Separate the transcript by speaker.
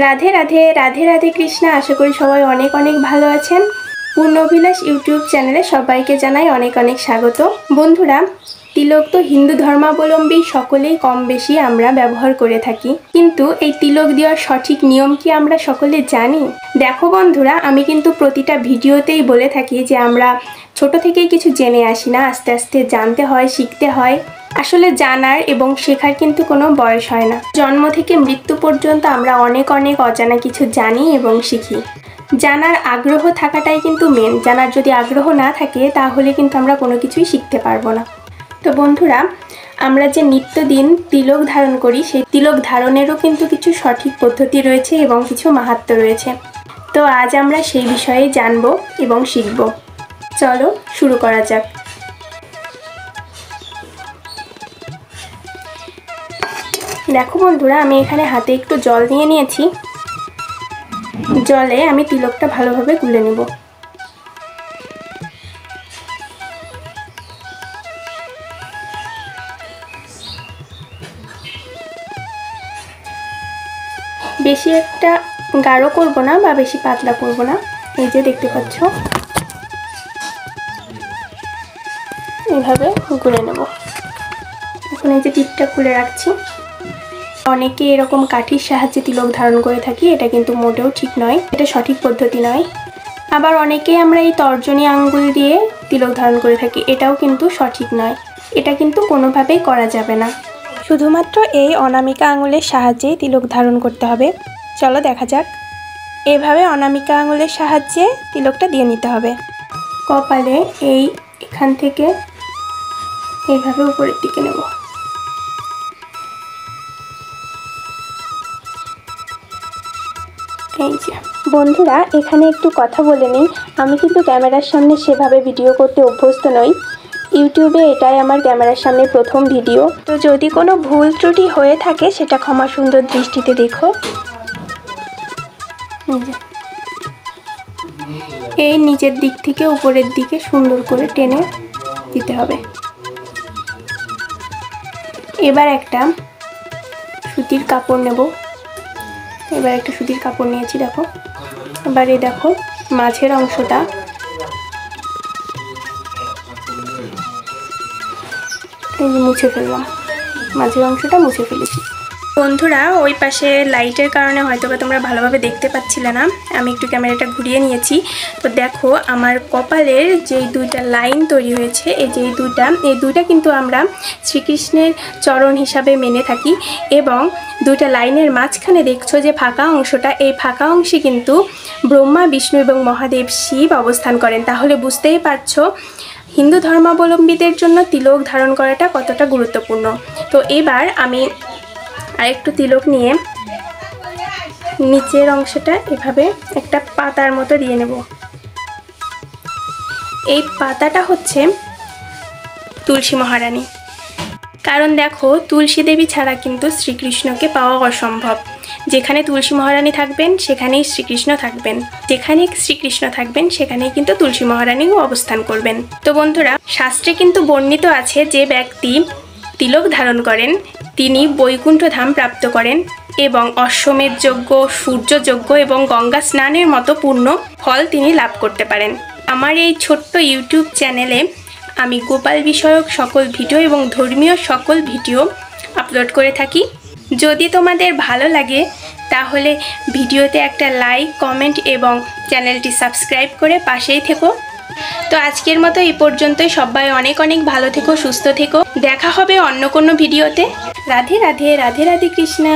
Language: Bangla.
Speaker 1: রাধে রাধে রাধে রাধে কৃষ্ণা। আশা করি সবাই অনেক অনেক ভালো আছেন। পূর্ণবিলাস ইউটিউব চ্যানেলে সবাইকে জানাই অনেক অনেক স্বাগত। বন্ধুরা, তিলক তো হিন্দু ধর্মাবলম্বী সকলেই কম বেশি আমরা ব্যবহার করে থাকি, কিন্তু এই তিলক দেওয়ার সঠিক নিয়ম কি আমরা সকলে জানি? দেখো বন্ধুরা, আমি কিন্তু প্রতিটা ভিডিওতেই বলে থাকি যে আমরা ছোট থেকেই কিছু জেনে আসি না, আস্তে আস্তে জানতে হয়, শিখতে হয়। আসলে জানার এবং শেখার কিন্তু কোনো বয়স হয় না। জন্ম থেকে মৃত্যু পর্যন্ত আমরা অনেক অনেক অজানা কিছু জানি এবং শিখি। জানার আগ্রহ থাকাটাই কিন্তু মেন। জানার যদি আগ্রহ না থাকে তাহলে কিন্তু আমরা কোনো কিছুই শিখতে পারবো না। তো বন্ধুরা, আমরা যে নিত্যদিন তিলক ধারণ করি, সেই তিলক ধারণেরও কিন্তু কিছু সঠিক পদ্ধতি রয়েছে এবং কিছু মাহাত্ম্য রয়েছে। তো আজ আমরা সেই বিষয়ে জানবো এবং শিখব। চলো শুরু করা যাক। দেখো বন্ধুরা, আমি এখানে হাতে একটু জল নিয়ে নিয়েছি। জলে আমি তিলকটা ভালোভাবে গুলে নেব। বেশি একটা গাঢ় করব না বা বেশি পাতলা করব না। এই যে দেখতে পাচ্ছ, এইভাবে গুলে নেব। এখন এই যে টিপটা খুলে রাখছি। অনেকে এরকম কাঠির সাহায্যে তিলক ধারণ করে থাকি, এটা কিন্তু মোটেও ঠিক নয়, এটা সঠিক পদ্ধতি নয়। আবার অনেকেই আমরা এই তর্জনী আঙ্গুল দিয়ে তিলক ধারণ করে থাকি, এটাও কিন্তু সঠিক নয়। এটা কিন্তু কোনোভাবেই করা যাবে না। শুধুমাত্র এই অনামিকা আঙুলের সাহায্যেই তিলক ধারণ করতে হবে। চলো দেখা যাক। এভাবে অনামিকা আঙুলের সাহায্যে তিলকটা দিয়ে নিতে হবে। কপালে এখান থেকে এইভাবে উপরের দিকে নেব। এই যে বন্ধুরা, এখানে একটু কথা বলে নিই। আমি কিন্তু ক্যামেরার সামনে সেভাবে ভিডিও করতে অভ্যস্ত নই। ইউটিউবে এটাই আমার ক্যামেরার সামনে প্রথম ভিডিও। তো যদি কোনো ভুল ত্রুটি হয়ে থাকে সেটা ক্ষমা সুন্দর দৃষ্টিতে দেখো। এই নিচের দিক থেকে উপরের দিকে সুন্দর করে টেনে দিতে হবে। এবার একটা সুতির কাপড় নেব। এবার একটা সুতির কাপড় নিয়েছি, দেখো। এবারে দেখো মাঝের অংশটা মুছে ফেললাম। মাঝের অংশটা মুছে ফেলেছি। বন্ধুরা, ওই পাশে লাইটের কারণে হয়তো বা তোমরা ভালোভাবে দেখতে পাচ্ছিলে না, আমি একটু ক্যামেরাটা ঘুরিয়ে নিয়েছি। তো দেখো আমার কপালের যেই দুইটা লাইন তৈরি হয়েছে, এই দুইটা কিন্তু আমরা শ্রীকৃষ্ণের চরণ হিসাবে মেনে থাকি। এবং দুইটা লাইনের মাঝখানে দেখছো যে ফাঁকা অংশটা, এই ফাঁকা অংশে কিন্তু ব্রহ্মা, বিষ্ণু এবং মহাদেব শিব অবস্থান করেন। তাহলে বুঝতেই পারছো হিন্দু ধর্মাবলম্বীদের জন্য তিলক ধারণ করাটা কতটা গুরুত্বপূর্ণ। তো এবার আমি আরেকটু তিলক নিয়ে নিচের অংশটা এভাবে একটা পাতার মতো দিয়ে নেব। এই পাতাটা হচ্ছে তুলসী মহারানী। কারণ দেখো, তুলসী দেবী ছাড়া কিন্তু শ্রীকৃষ্ণকে পাওয়া অসম্ভব। যেখানে তুলসী মহারানী থাকবেন সেখানেই শ্রীকৃষ্ণ থাকবেন, যেখানে শ্রীকৃষ্ণ থাকবেন সেখানেই কিন্তু তুলসী মহারানীও অবস্থান করবেন। তো বন্ধুরা, শাস্ত্রে কিন্তু বর্ণিত আছে যে ব্যক্তি তিলক ধারণ করেন তিনি বৈকুণ্ঠ ধাম প্রাপ্ত করেন এবং অশ্বমেধ যজ্ঞ, সূর্য যজ্ঞ এবং গঙ্গা স্নানের মতো পূর্ণ ফল তিনি লাভ করতে পারেন। আমার এই ছোট্ট ইউটিউব চ্যানেলে আমি গোপাল বিষয়ক সকল ভিডিও এবং ধর্মীয় সকল ভিডিও আপলোড করে থাকি। যদি তোমাদের ভালো লাগে তাহলে ভিডিওতে একটা লাইক, কমেন্ট এবং চ্যানেলটি সাবস্ক্রাইব করে পাশেই থেকো। তো আজকের মতো এই পর্যন্তই। সবাই অনেক অনেক ভালো থেকো, সুস্থ থেকো। দেখা হবে অন্য কোনো ভিডিওতে। রাধে রাধে রাধে রাধে কৃষ্ণা।